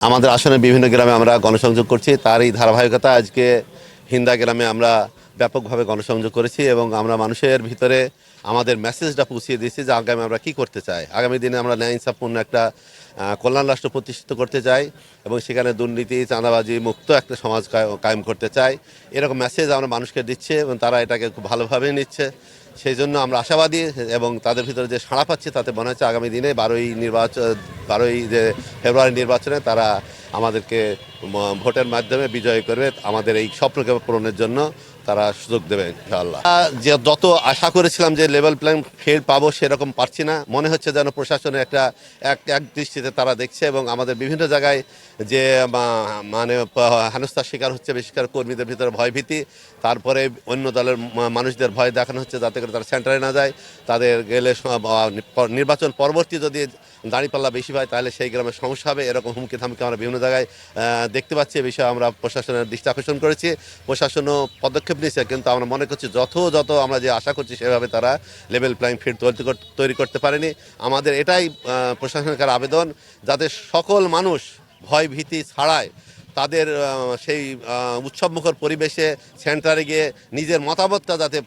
আমাদের আসনের বিভিন্ন গ্রামে আমরা গণসংযোগ করছি, তারই ধারাবাহিকতা আজকে হিন্দা গ্রামে আমরা ব্যাপকভাবে গণসংযোগ করেছি এবং আমরা মানুষের ভিতরে আমাদের মেসেজটা পৌঁছিয়ে দিয়েছি যে আগামী আমরা কি করতে চাই। আগামী দিনে আমরা ন্যায় ইনসাফপূর্ণ একটা কল্যাণ রাষ্ট্র প্রতিষ্ঠিত করতে চাই এবং সেখানে দুর্নীতি চাঁদাবাজি মুক্ত একটা সমাজ কায়েম করতে চাই। এরকম মেসেজ আমরা মানুষকে দিচ্ছে এবং তারা এটাকে খুব ভালোভাবে নিচ্ছে। সেই জন্য আমরা আশাবাদী এবং তাদের ভিতরে যে সাড়া পাচ্ছি তাতে মনে হচ্ছে আগামী দিনে 12ই যে ফেব্রুয়ারি নির্বাচনে তারা আমাদেরকে ভোটের মাধ্যমে বিজয় করবে, আমাদের এই স্বপ্নকে পূরণের জন্য তারা সুযোগ দেবে ইনশাআল্লাহ। যে যত আশা করেছিলাম যে লেভেল প্লেইং ফিল্ড পাবো সেরকম পারছি না, মনে হচ্ছে যেন প্রশাসনের একটা এক দৃষ্টিতে তারা দেখছে এবং আমাদের বিভিন্ন জায়গায় যে মানে হেনস্থার শিকার হচ্ছে, বিশেষ করে কর্মীদের ভিতরে ভয়ভীতি, তারপরে অন্য দলের মানুষদের ভয় দেখানো হচ্ছে যাতে করে তারা সেন্টারে না যায়। তাদের গেলে নির্বাচন পরবর্তী যদি দাঁড়িপাল্লা বেশি হয় তাহলে সেই গ্রামের সমস্যা হবে, এরকম হুমকি ধামকি আমরা বিভিন্ন জায়গায় দেখতে পাচ্ছি। এই বিষয়ে আমরা প্রশাসনের দৃষ্টি আকর্ষণ করেছি, প্রশাসনও পদক্ষেপ নিয়েছে, কিন্তু আমরা মনে করছি যত আমরা যে আশা করছি সেভাবে তারা লেভেল প্লেইং ফিল্ড তৈরি করতে পারেনি। আমাদের এটাই প্রশাসনের আবেদন যাতে সকল মানুষ ভয় ভীতি ছাড়ায় তাদের সেই উৎসবমুখর পরিবেশে সেন্টারে গিয়ে নিজের মতামতটা যাতে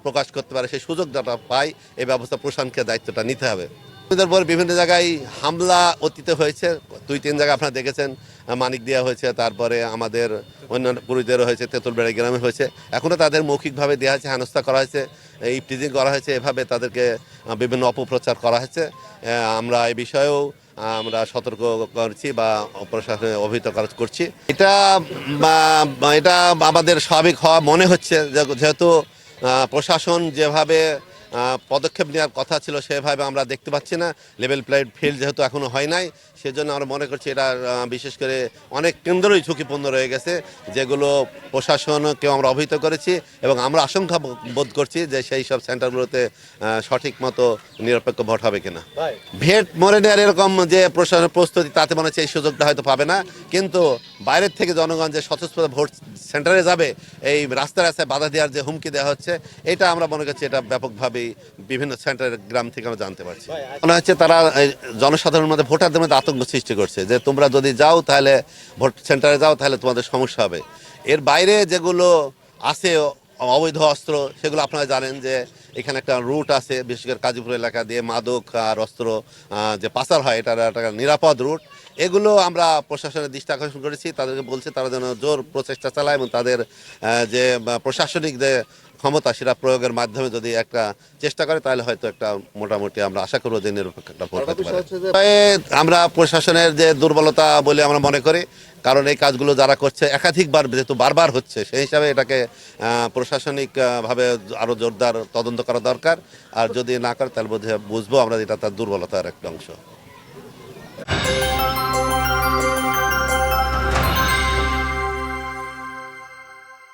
প্রকাশ করতে পারে সেই সুযোগ যাতে পায়, এই ব্যবস্থা প্রশাসনকে দায়িত্বটা নিতে হবে। পর বিভিন্ন জায়গায় হামলা অতীতে হয়েছে, 2-3 জায়গায় আপনারা দেখেছেন, মানিকদিয়া হয়েছে, তারপরে আমাদের অন্যান্য পুরুষদেরও হয়েছে, তেঁতুলবেড়া গ্রামে হয়েছে। এখনও তাদের মৌখিকভাবে দেওয়া হয়েছে, হেনস্থা করা হয়েছে, ইফটিজিং করা হয়েছে, এভাবে তাদেরকে বিভিন্ন অপপ্রচার করা হয়েছে। আমরা এই বিষয়েও আমরা সতর্ক করছি বা প্রশাসনে অভিহিত করছি। এটা আমাদের স্বাভাবিক হওয়া মনে হচ্ছে, যেহেতু প্রশাসন যেভাবে পদক্ষেপ নেওয়ার কথা ছিল সেভাবে আমরা দেখতে পাচ্ছি না। লেভেল প্লেইং ফিল্ড যেহেতু এখনও হয় নাই, সেজন্য আমরা মনে করছি এটা বিশেষ করে অনেক কেন্দ্রই ঝুঁকিপূর্ণ রয়ে গেছে, যেগুলো প্রশাসনকেও আমরা অবহিত করেছি এবং আমরা আশঙ্কা বোধ করছি যে সেই সব সেন্টারগুলোতে সঠিক মতো নিরপেক্ষ ভোট হবে কিনা। ভেট মরে নেওয়ার এরকম যে প্রশাসনের প্রস্তুতি, তাতে মনে হচ্ছে এই সুযোগটা হয়তো পাবে না, কিন্তু বাইরের থেকে জনগণ যে স্বতঃস্ফূর্ত ভোট সেন্টারে যাবে, এই রাস্তায় রাস্তায় বাধা দেওয়ার যে হুমকি দেওয়া হচ্ছে, এটা আমরা মনে করছি এটা ব্যাপকভাবেই বিভিন্ন সেন্টারের গ্রাম থেকে আমরা জানতে পারছি। মনে হচ্ছে তারা জনসাধারণের মধ্যে ভোটারদের মধ্যে আতঙ্ক সৃষ্টি করছে যে তোমরা যদি যাও তাহলে ভোট সেন্টারে যাও তাহলে তোমাদের সমস্যা হবে। এর বাইরে যেগুলো আছে অবৈধ অস্ত্র, সেগুলো আপনারা জানেন যে এখানে একটা রুট আছে, বিশেষ করে কাজীপুর এলাকা দিয়ে মাদক আর অস্ত্র যে পাচার হয়, এটা একটা নিরাপদ রুট। এগুলো আমরা প্রশাসনের দৃষ্টি আকর্ষণ করেছি, তাদেরকে বলছি তারা যেন জোর প্রচেষ্টা চালায় এবং তাদের যে প্রশাসনিক যে ক্ষমতা সেটা প্রয়োগের মাধ্যমে যদি একটা চেষ্টা করে তাহলে হয়তো একটা মোটামুটি আমরা আশা করবো যে নিরপেক্ষ একটা ভোট হতে পারে। আমরা প্রশাসনের যে দুর্বলতা বলে আমরা মনে করি, কারণ এই কাজগুলো যারা করছে একাধিকবার যেহেতু বারবার হচ্ছে, সেই হিসাবে এটাকে প্রশাসনিকভাবে আরও জোরদার তদন্ত করা দরকার। আর যদি না করে তাহলে বুঝবো আমরা এটা তার দুর্বলতার একটা অংশ।